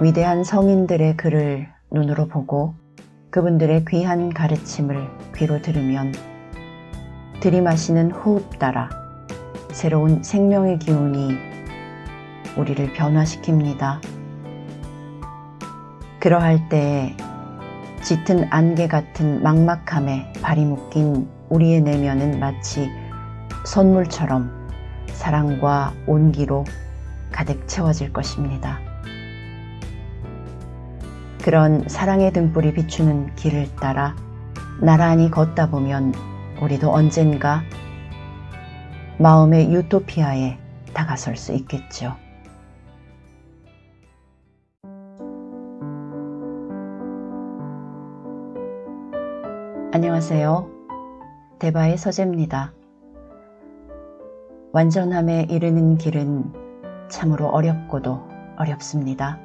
위대한 성인들의 글을 눈으로 보고 그분들의 귀한 가르침을 귀로 들으면 들이마시는 호흡 따라 새로운 생명의 기운이 우리를 변화시킵니다. 그러할 때에 짙은 안개 같은 막막함에 발이 묶인 우리의 내면은 마치 선물처럼 사랑과 온기로 가득 채워질 것입니다. 그런 사랑의 등불이 비추는 길을 따라 나란히 걷다 보면 우리도 언젠가 마음의 유토피아에 다가설 수 있겠죠. 안녕하세요. 대바의 서재입니다. 완전함에 이르는 길은 참으로 어렵고도 어렵습니다.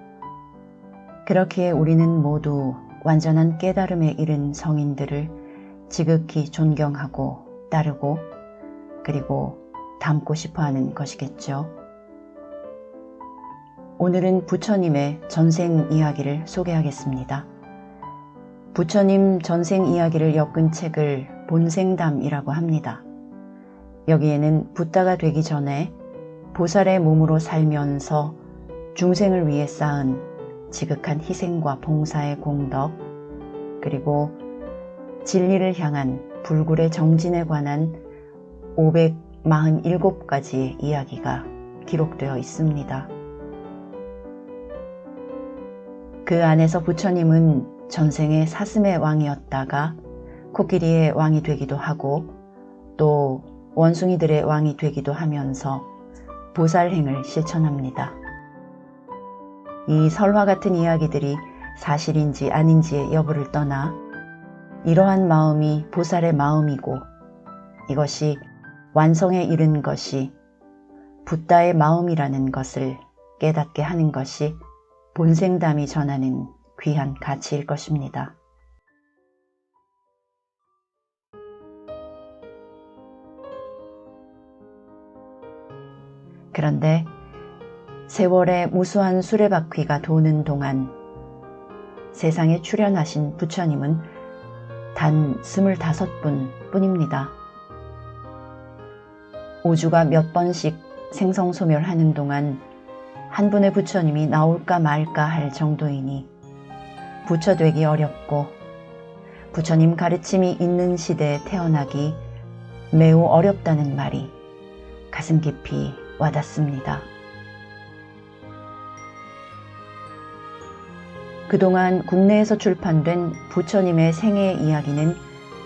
그렇기에 우리는 모두 완전한 깨달음에 이른 성인들을 지극히 존경하고 따르고 그리고 닮고 싶어하는 것이겠죠. 오늘은 부처님의 전생 이야기를 소개하겠습니다. 부처님 전생 이야기를 엮은 책을 본생담이라고 합니다. 여기에는 붓다가 되기 전에 보살의 몸으로 살면서 중생을 위해 쌓은 지극한 희생과 봉사의 공덕, 그리고 진리를 향한 불굴의 정진에 관한 547가지의 이야기가 기록되어 있습니다. 그 안에서 부처님은 전생의 사슴의 왕이었다가 코끼리의 왕이 되기도 하고 또 원숭이들의 왕이 되기도 하면서 보살행을 실천합니다. 이 설화 같은 이야기들이 사실인지 아닌지의 여부를 떠나 이러한 마음이 보살의 마음이고 이것이 완성에 이른 것이 붓다의 마음이라는 것을 깨닫게 하는 것이 본생담이 전하는 귀한 가치일 것입니다. 그런데 세월의 무수한 수레바퀴가 도는 동안 세상에 출현하신 부처님은 단 25분 뿐입니다. 우주가 몇 번씩 생성소멸하는 동안 한 분의 부처님이 나올까 말까 할 정도이니 부처되기 어렵고 부처님 가르침이 있는 시대에 태어나기 매우 어렵다는 말이 가슴 깊이 와닿습니다. 그동안 국내에서 출판된 부처님의 생애 이야기는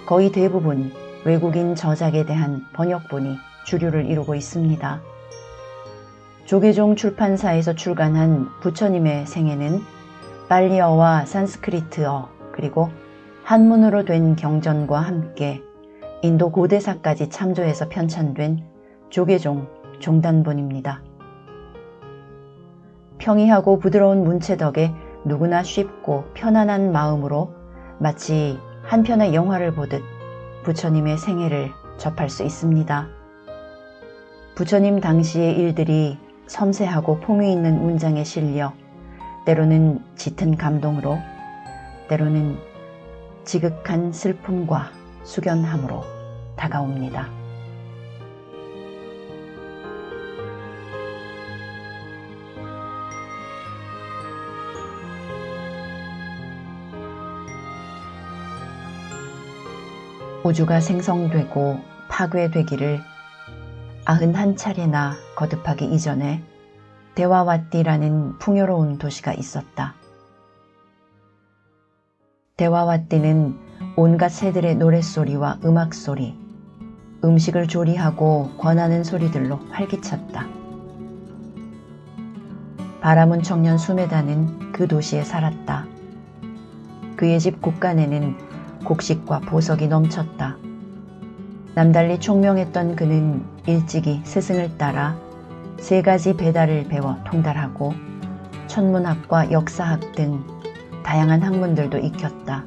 거의 대부분 외국인 저작에 대한 번역본이 주류를 이루고 있습니다. 조계종 출판사에서 출간한 부처님의 생애는 빨리어와 산스크리트어 그리고 한문으로 된 경전과 함께 인도 고대사까지 참조해서 편찬된 조계종 종단본입니다. 평이하고 부드러운 문체 덕에 누구나 쉽고 편안한 마음으로 마치 한 편의 영화를 보듯 부처님의 생애를 접할 수 있습니다. 부처님 당시의 일들이 섬세하고 품위 있는 문장에 실려 때로는 짙은 감동으로 때로는 지극한 슬픔과 숙연함으로 다가옵니다. 우주가 생성되고 파괴되기를 91차례나 거듭하기 이전에 데와와띠라는 풍요로운 도시가 있었다. 데와와띠는 온갖 새들의 노랫소리와 음악소리, 음식을 조리하고 권하는 소리들로 활기찼다. 바라문 청년 수메다는 그 도시에 살았다. 그의 집 곳간에는 곡식과 보석이 넘쳤다. 남달리 총명했던 그는 일찍이 스승을 따라 3가지 배달을 배워 통달하고 천문학과 역사학 등 다양한 학문들도 익혔다.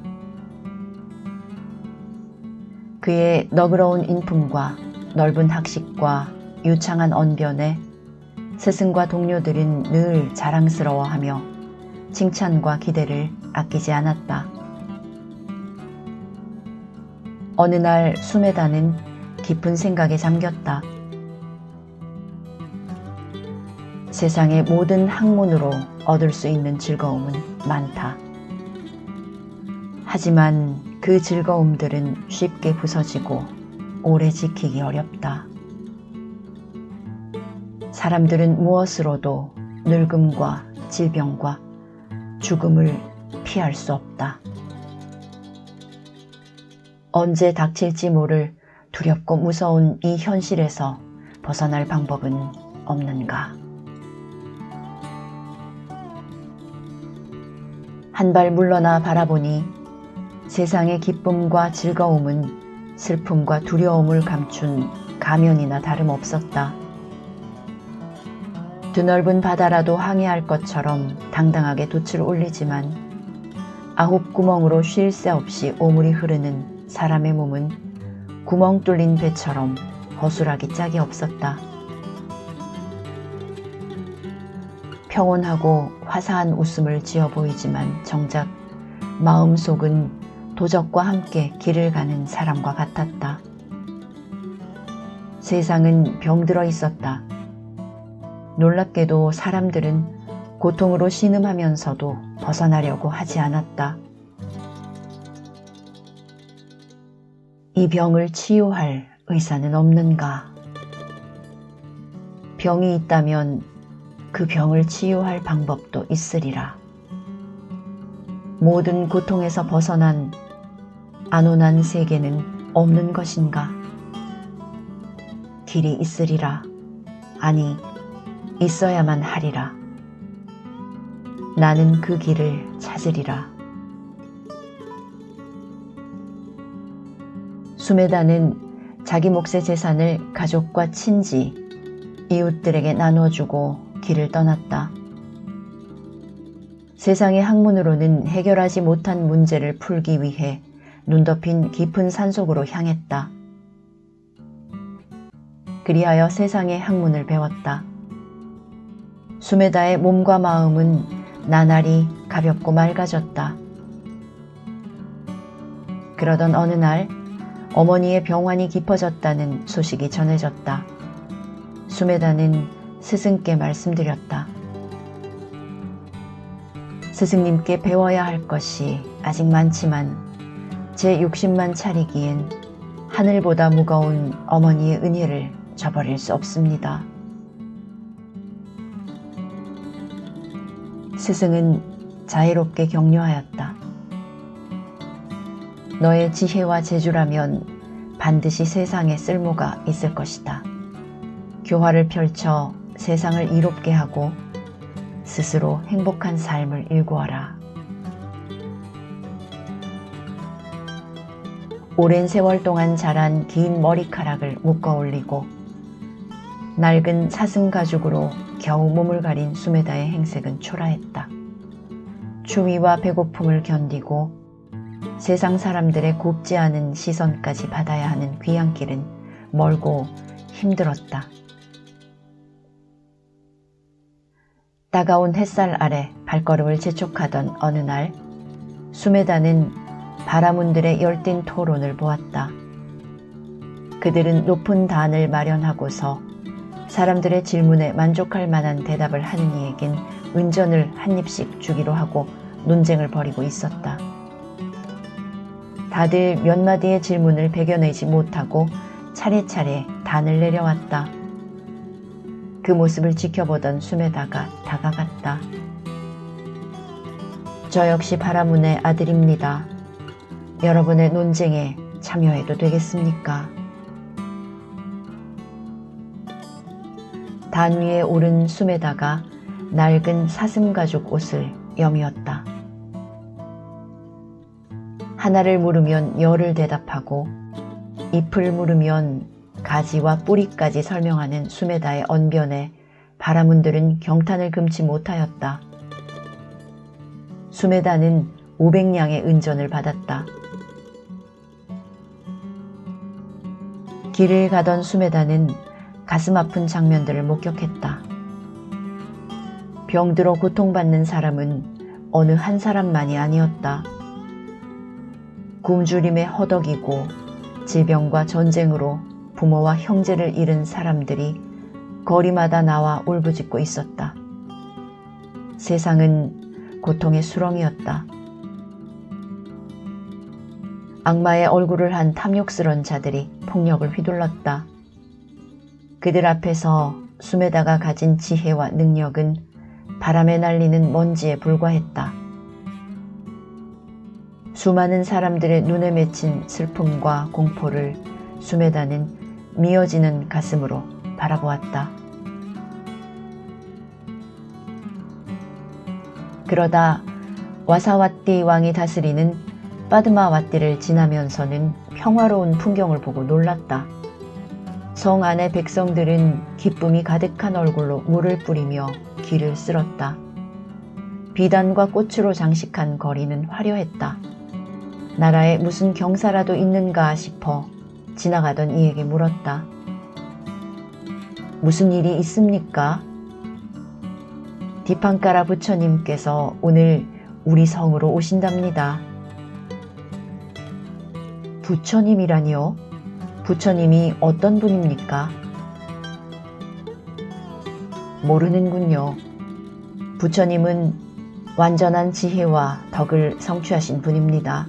그의 너그러운 인품과 넓은 학식과 유창한 언변에 스승과 동료들은 늘 자랑스러워하며 칭찬과 기대를 아끼지 않았다. 어느 날 수메다는 깊은 생각에 잠겼다. 세상의 모든 학문으로 얻을 수 있는 즐거움은 많다. 하지만 그 즐거움들은 쉽게 부서지고 오래 지키기 어렵다. 사람들은 무엇으로도 늙음과 질병과 죽음을 피할 수 없다. 언제 닥칠지 모를 두렵고 무서운 이 현실에서 벗어날 방법은 없는가? 한 발 물러나 바라보니 세상의 기쁨과 즐거움은 슬픔과 두려움을 감춘 가면이나 다름없었다. 드넓은 바다라도 항해할 것처럼 당당하게 돛을 올리지만 9구멍으로 쉴 새 없이 오물이 흐르는 사람의 몸은 구멍 뚫린 배처럼 허술하기 짝이 없었다. 평온하고 화사한 웃음을 지어 보이지만 정작 마음속은 도적과 함께 길을 가는 사람과 같았다. 세상은 병들어 있었다. 놀랍게도 사람들은 고통으로 신음하면서도 벗어나려고 하지 않았다. 이 병을 치유할 의사는 없는가? 병이 있다면 그 병을 치유할 방법도 있으리라. 모든 고통에서 벗어난 안온한 세계는 없는 것인가? 길이 있으리라. 아니, 있어야만 하리라. 나는 그 길을 찾으리라. 수메다는 자기 몫의 재산을 가족과 친지, 이웃들에게 나눠주고 길을 떠났다. 세상의 학문으로는 해결하지 못한 문제를 풀기 위해 눈 덮인 깊은 산속으로 향했다. 그리하여 세상의 학문을 배웠다. 수메다의 몸과 마음은 나날이 가볍고 맑아졌다. 그러던 어느 날 어머니의 병환이 깊어졌다는 소식이 전해졌다. 수메다는 스승께 말씀드렸다. 스승님께 배워야 할 것이 아직 많지만 제 욕심만 차리기엔 하늘보다 무거운 어머니의 은혜를 저버릴 수 없습니다. 스승은 자애롭게 격려하였다. 너의 지혜와 재주라면 반드시 세상에 쓸모가 있을 것이다. 교화를 펼쳐 세상을 이롭게 하고 스스로 행복한 삶을 일구어라. 오랜 세월 동안 자란 긴 머리카락을 묶어 올리고 낡은 사슴 가죽으로 겨우 몸을 가린 수메다의 행색은 초라했다. 추위와 배고픔을 견디고 세상 사람들의 곱지 않은 시선까지 받아야 하는 귀한 길은 멀고 힘들었다. 따가운 햇살 아래 발걸음을 재촉하던 어느 날 수메다는 바라문들의 열띤 토론을 보았다. 그들은 높은 단을 마련하고서 사람들의 질문에 만족할 만한 대답을 하는 이에겐 은전을 한 입씩 주기로 하고 논쟁을 벌이고 있었다. 다들 몇 마디의 질문을 배겨내지 못하고 차례차례 단을 내려왔다. 그 모습을 지켜보던 수메다가 다가갔다. 저 역시 바라문의 아들입니다. 여러분의 논쟁에 참여해도 되겠습니까? 단 위에 오른 수메다가 낡은 사슴가죽 옷을 여미었다. 하나를 물으면 열을 대답하고 잎을 물으면 가지와 뿌리까지 설명하는 수메다의 언변에 바라문들은 경탄을 금치 못하였다. 수메다는 500냥의 은전을 받았다. 길을 가던 수메다는 가슴 아픈 장면들을 목격했다. 병들어 고통받는 사람은 어느 한 사람만이 아니었다. 굶주림에 허덕이고 질병과 전쟁으로 부모와 형제를 잃은 사람들이 거리마다 나와 울부짖고 있었다. 세상은 고통의 수렁이었다. 악마의 얼굴을 한 탐욕스런 자들이 폭력을 휘둘렀다. 그들 앞에서 수메다가 가진 지혜와 능력은 바람에 날리는 먼지에 불과했다. 수많은 사람들의 눈에 맺힌 슬픔과 공포를 수메다는 미어지는 가슴으로 바라보았다. 그러다 와사와띠 왕이 다스리는 빠드마와띠를 지나면서는 평화로운 풍경을 보고 놀랐다. 성 안의 백성들은 기쁨이 가득한 얼굴로 물을 뿌리며 길을 쓸었다. 비단과 꽃으로 장식한 거리는 화려했다. 나라에 무슨 경사라도 있는가 싶어 지나가던 이에게 물었다. 무슨 일이 있습니까? 디팡까라 부처님께서 오늘 우리 성으로 오신답니다. 부처님이라니요? 부처님이 어떤 분입니까? 모르는군요. 부처님은 완전한 지혜와 덕을 성취하신 분입니다.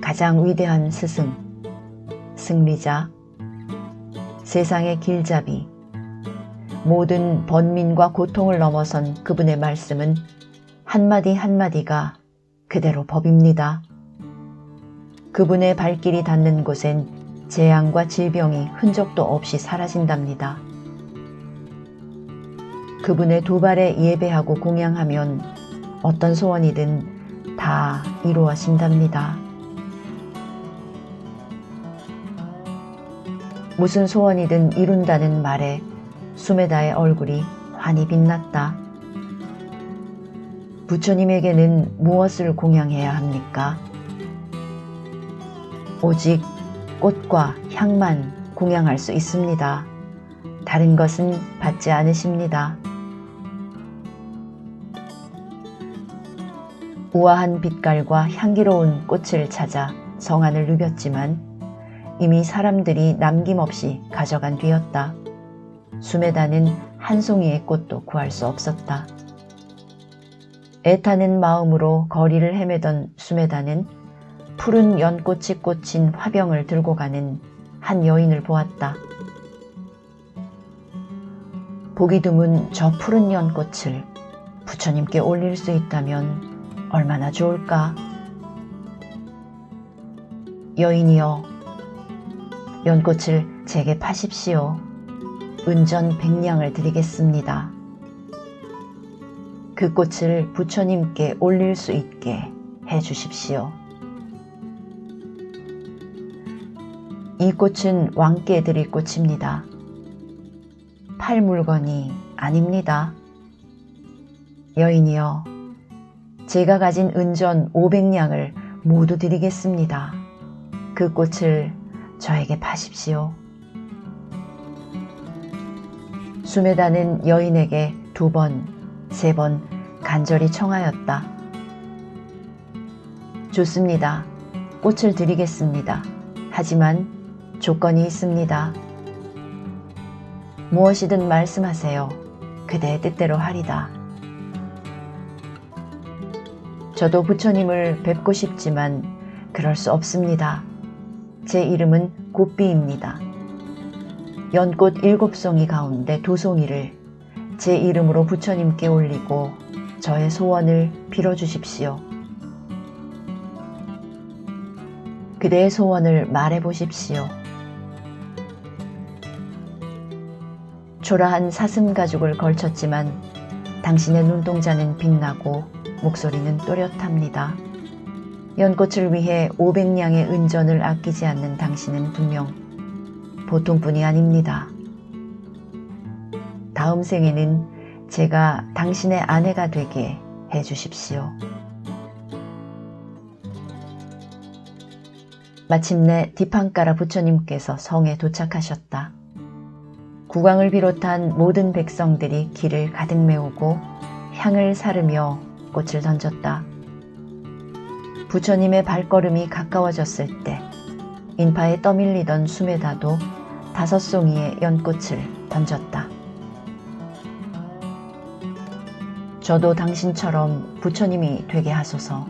가장 위대한 스승, 승리자, 세상의 길잡이, 모든 번민과 고통을 넘어선 그분의 말씀은 한마디 한마디가 그대로 법입니다. 그분의 발길이 닿는 곳엔 재앙과 질병이 흔적도 없이 사라진답니다. 그분의 두 발에 예배하고 공양하면 어떤 소원이든 다 이루어진답니다. 무슨 소원이든 이룬다는 말에 수메다의 얼굴이 환히 빛났다. 부처님에게는 무엇을 공양해야 합니까? 오직 꽃과 향만 공양할 수 있습니다. 다른 것은 받지 않으십니다. 우아한 빛깔과 향기로운 꽃을 찾아 성안을 누볐지만 이미 사람들이 남김없이 가져간 뒤였다. 수메다는 한 송이의 꽃도 구할 수 없었다. 애타는 마음으로 거리를 헤매던 수메다는 푸른 연꽃이 꽂힌 화병을 들고 가는 한 여인을 보았다. 보기 드문 저 푸른 연꽃을 부처님께 올릴 수 있다면 얼마나 좋을까? 여인이여, 연꽃을 제게 파십시오. 은전 100냥을 드리겠습니다. 그 꽃을 부처님께 올릴 수 있게 해주십시오. 이 꽃은 왕께 드릴 꽃입니다. 팔 물건이 아닙니다. 여인이여, 제가 가진 은전 500냥을 모두 드리겠습니다. 그 꽃을 저에게 파십시오. 수메다는 여인에게 2번, 3번 간절히 청하였다. 좋습니다. 꽃을 드리겠습니다. 하지만 조건이 있습니다. 무엇이든 말씀하세요. 그대의 뜻대로 하리다. 저도 부처님을 뵙고 싶지만 그럴 수 없습니다. 제 이름은 곱비입니다. 연꽃 7송이 가운데 2송이를 제 이름으로 부처님께 올리고 저의 소원을 빌어주십시오. 그대의 소원을 말해보십시오. 초라한 사슴 가죽을 걸쳤지만 당신의 눈동자는 빛나고 목소리는 또렷합니다. 연꽃을 위해 500냥의 은전을 아끼지 않는 당신은 분명 보통뿐이 아닙니다. 다음 생에는 제가 당신의 아내가 되게 해주십시오. 마침내 디팡까라 부처님께서 성에 도착하셨다. 국왕을 비롯한 모든 백성들이 길을 가득 메우고 향을 사르며 연꽃을 던졌다. 부처님의 발걸음이 가까워졌을 때 인파에 떠밀리던 수메다도 5송이의 연꽃을 던졌다. 저도 당신처럼 부처님이 되게 하소서.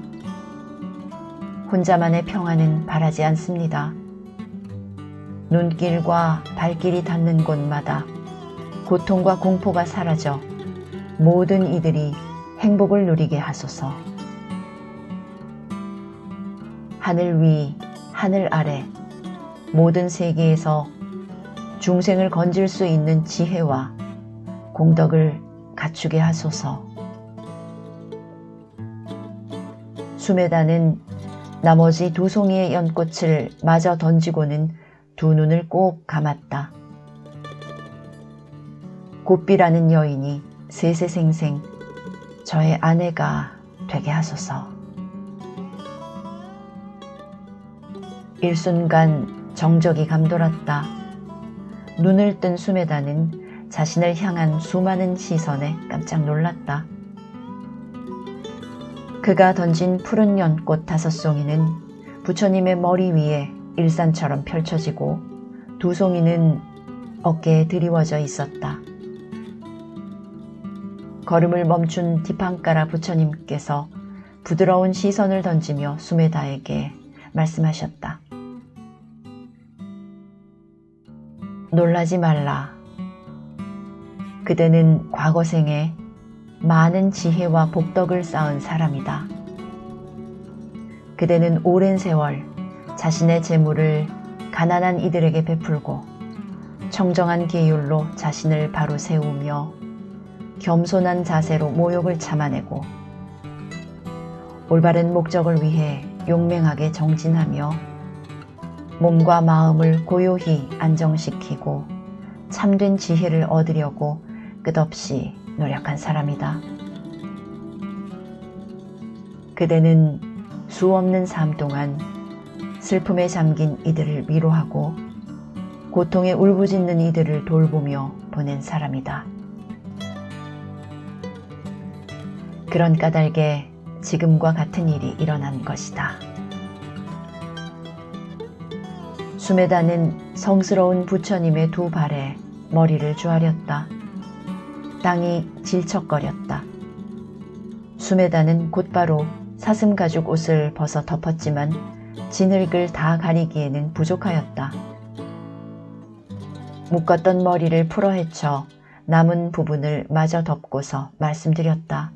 혼자만의 평안은 바라지 않습니다. 눈길과 발길이 닿는 곳마다 고통과 공포가 사라져 모든 이들이 행복을 누리게 하소서. 하늘 위, 하늘 아래 모든 세계에서 중생을 건질 수 있는 지혜와 공덕을 갖추게 하소서. 수메다는 나머지 2송이의 연꽃을 마저 던지고는 2눈을 꼭 감았다. 곱비라는 여인이 세세생생 저의 아내가 되게 하소서. 일순간 정적이 감돌았다. 눈을 뜬 수메다는 자신을 향한 수많은 시선에 깜짝 놀랐다. 그가 던진 푸른 연꽃 5송이는 부처님의 머리 위에 일산처럼 펼쳐지고 2송이는 어깨에 드리워져 있었다. 걸음을 멈춘 디팡가라 부처님께서 부드러운 시선을 던지며 수메다에게 말씀하셨다. 놀라지 말라. 그대는 과거생에 많은 지혜와 복덕을 쌓은 사람이다. 그대는 오랜 세월 자신의 재물을 가난한 이들에게 베풀고 청정한 계율로 자신을 바로 세우며 겸손한 자세로 모욕을 참아내고 올바른 목적을 위해 용맹하게 정진하며 몸과 마음을 고요히 안정시키고 참된 지혜를 얻으려고 끝없이 노력한 사람이다. 그대는 수없는 삶 동안 슬픔에 잠긴 이들을 위로하고 고통에 울부짖는 이들을 돌보며 보낸 사람이다. 그런 까닭에 지금과 같은 일이 일어난 것이다. 수메다는 성스러운 부처님의 2 발에 머리를 조아렸다. 땅이 질척거렸다. 수메다는 곧바로 사슴가죽 옷을 벗어 덮었지만 진흙을 다 가리기에는 부족하였다. 묶었던 머리를 풀어헤쳐 남은 부분을 마저 덮고서 말씀드렸다.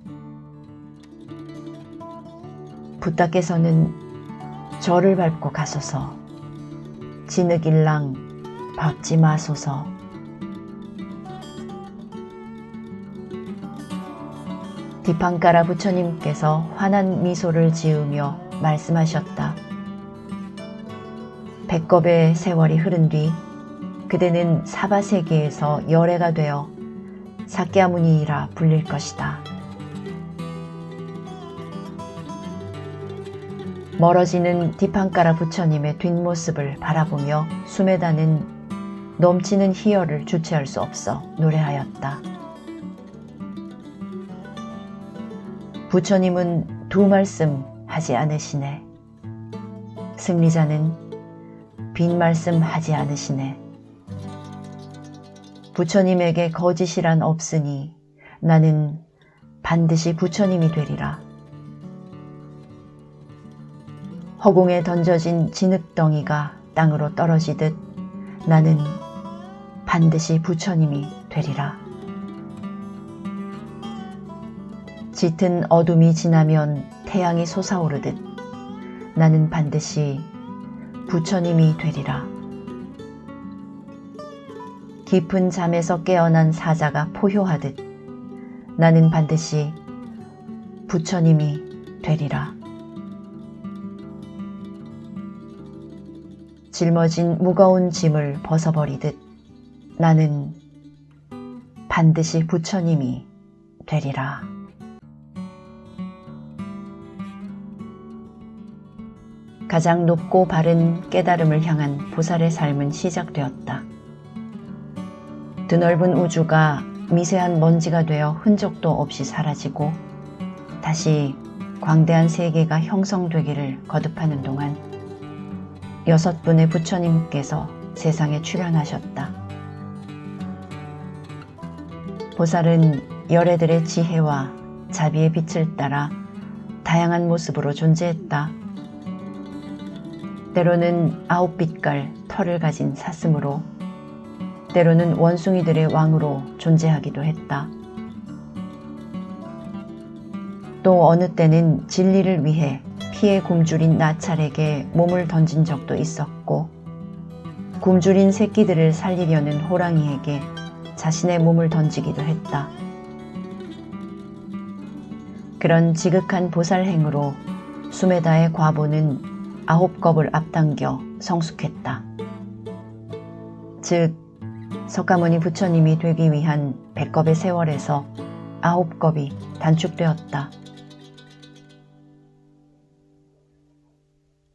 부따께서는 저를 밟고 가소서. 진흙일랑 밟지 마소서. 디팡가라 부처님께서 환한 미소를 지으며 말씀하셨다. 백겁의 세월이 흐른 뒤 그대는 사바세계에서 열애가 되어 사kyamuni라 불릴 것이다. 멀어지는 디팡가라 부처님의 뒷모습을 바라보며 수메다는 넘치는 희열을 주체할 수 없어 노래하였다. 부처님은 2 말씀 하지 않으시네. 승리자는 빈 말씀 하지 않으시네. 부처님에게 거짓이란 없으니 나는 반드시 부처님이 되리라. 허공에 던져진 진흙덩이가 땅으로 떨어지듯 나는 반드시 부처님이 되리라. 짙은 어둠이 지나면 태양이 솟아오르듯 나는 반드시 부처님이 되리라. 깊은 잠에서 깨어난 사자가 포효하듯 나는 반드시 부처님이 되리라. 짊어진 무거운 짐을 벗어버리듯 나는 반드시 부처님이 되리라. 가장 높고 바른 깨달음을 향한 보살의 삶은 시작되었다. 드넓은 우주가 미세한 먼지가 되어 흔적도 없이 사라지고 다시 광대한 세계가 형성되기를 거듭하는 동안 6분의 부처님께서 세상에 출현하셨다. 보살은 열애들의 지혜와 자비의 빛을 따라 다양한 모습으로 존재했다. 때로는 9빛깔 털을 가진 사슴으로, 때로는 원숭이들의 왕으로 존재하기도 했다. 또 어느 때는 진리를 위해 피에 굶주린 나찰에게 몸을 던진 적도 있었고, 굶주린 새끼들을 살리려는 호랑이에게 자신의 몸을 던지기도 했다. 그런 지극한 보살행으로 수메다의 과보는 9겁을 앞당겨 성숙했다. 즉, 석가모니 부처님이 되기 위한 100겁의 세월에서 9겁이 단축되었다.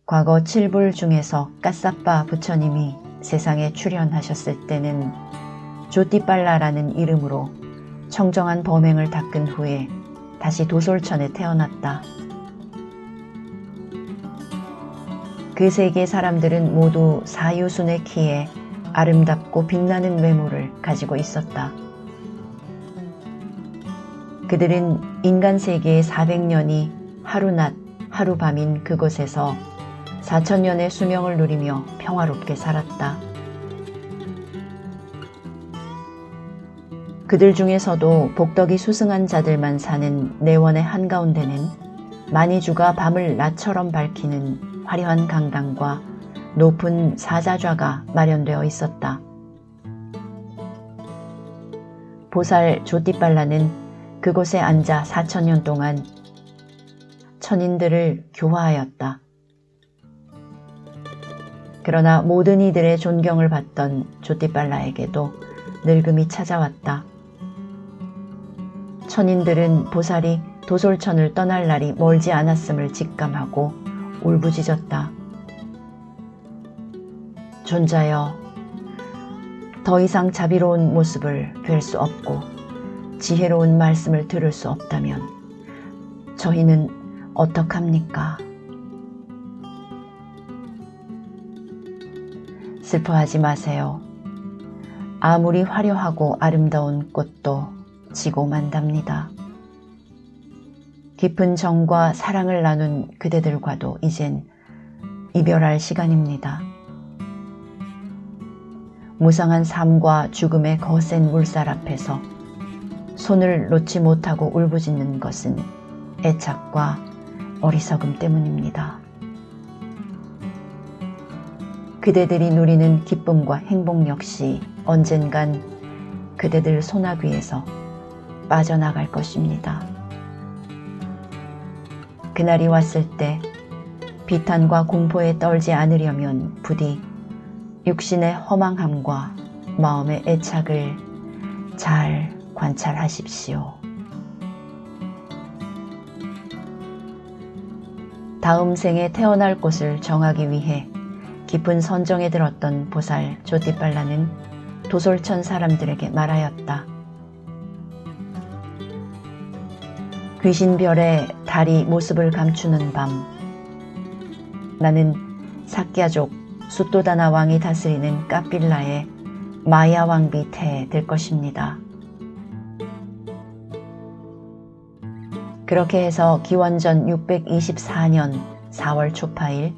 과거 7불 중에서 까사빠 부처님이 세상에 출현하셨을 때는 조띠빨라라는 이름으로 청정한 범행을 닦은 후에 다시 도솔천에 태어났다. 그 세계 사람들은 모두 사유순의 키에 아름답고 빛나는 외모를 가지고 있었다. 그들은 인간 세계의 400년이 하루낮 하루밤인 그곳에서 4000년의 수명을 누리며 평화롭게 살았다. 그들 중에서도 복덕이 수승한 자들만 사는 내원의 한가운데는 만이주가 밤을 낮처럼 밝히는 화려한 강당과 높은 사자좌가 마련되어 있었다. 보살 조띠빨라는 그곳에 앉아 4000년 동안 천인들을 교화하였다. 그러나 모든 이들의 존경을 받던 조띠빨라에게도 늙음이 찾아왔다. 천인들은 보살이 도솔천을 떠날 날이 멀지 않았음을 직감하고 울부짖었다. 존자여, 더 이상 자비로운 모습을 뵐 수 없고 지혜로운 말씀을 들을 수 없다면 저희는 어떡합니까? 슬퍼하지 마세요. 아무리 화려하고 아름다운 꽃도 지고 만답니다. 깊은 정과 사랑을 나눈 그대들과도 이젠 이별할 시간입니다. 무상한 삶과 죽음의 거센 물살 앞에서 손을 놓지 못하고 울부짖는 것은 애착과 어리석음 때문입니다. 그대들이 누리는 기쁨과 행복 역시 언젠간 그대들 손아귀에서 빠져나갈 것입니다. 그날이 왔을 때 비탄과 공포에 떨지 않으려면 부디 육신의 허망함과 마음의 애착을 잘 관찰하십시오. 다음 생에 태어날 곳을 정하기 위해 깊은 선정에 들었던 보살 조띠빨라는 도솔천 사람들에게 말하였다. 귀신별의 달이 모습을 감추는 밤, 나는 사끼아족 수또다나 왕이 다스리는 까빌라의 마야 왕비 태에 될 것입니다. 그렇게 해서 기원전 624년 4월 초파일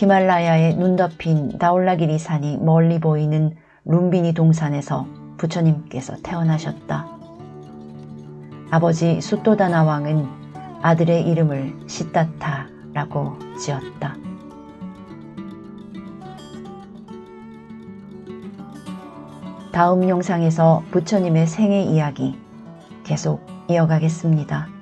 히말라야의 눈 덮인 다올라기리 산이 멀리 보이는 룸비니 동산에서 부처님께서 태어나셨다. 아버지 수또다나 왕은 아들의 이름을 시타타라고 지었다. 다음 영상에서 부처님의 생애 이야기 계속 이어가겠습니다.